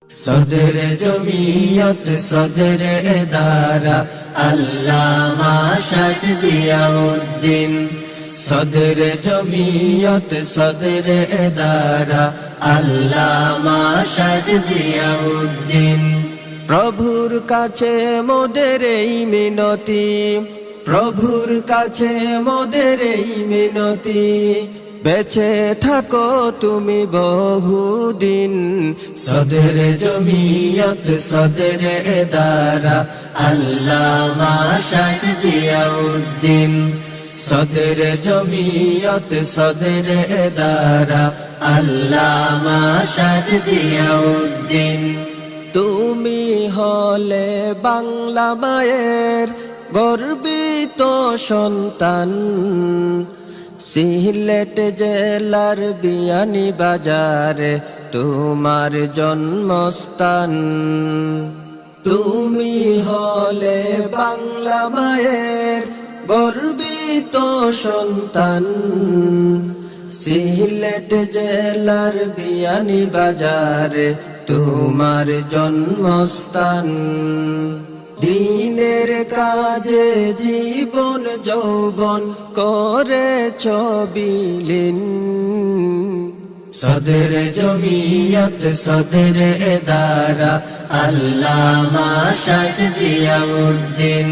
সদর জমিয়ত সদর এদারা আল্লামা শাইখ জিয়াউদ্দিন। সদর জমিয়ত সদর এদারা আল্লামা শাইখ জিয়াউদ্দিন। প্রভুর কাছে মোদের এই মিনতি, প্রভুর কাছে মোদের এই মিনতি, বেঁচে থাকো তুমি বহুদিন। সদর জমিয়ত সদর এদারা আল্লামা শাইখ জিয়াউদ্দিন। সদর জমিয়ত সদর এদারা আল্লামা শাইখ জিয়াউদ্দিন। তুমি হলে বাংলা মায়ের গর্বিত সন্তান, সিলেট জেলার বিয়ানীবাজারে তোমার জন্মস্থান। তুমি হলে বাংলা মায়ের গর্বিত সন্তান, সিলেট জেলার বিয়ানীবাজারে তোমার জন্মস্থান। দ্বীনের কাজে জীবন যৌবন করেছ বিলীন। সদর জমিয়ত সদর এদারা আল্লামা শাইখ জিয়াউদ্দিন।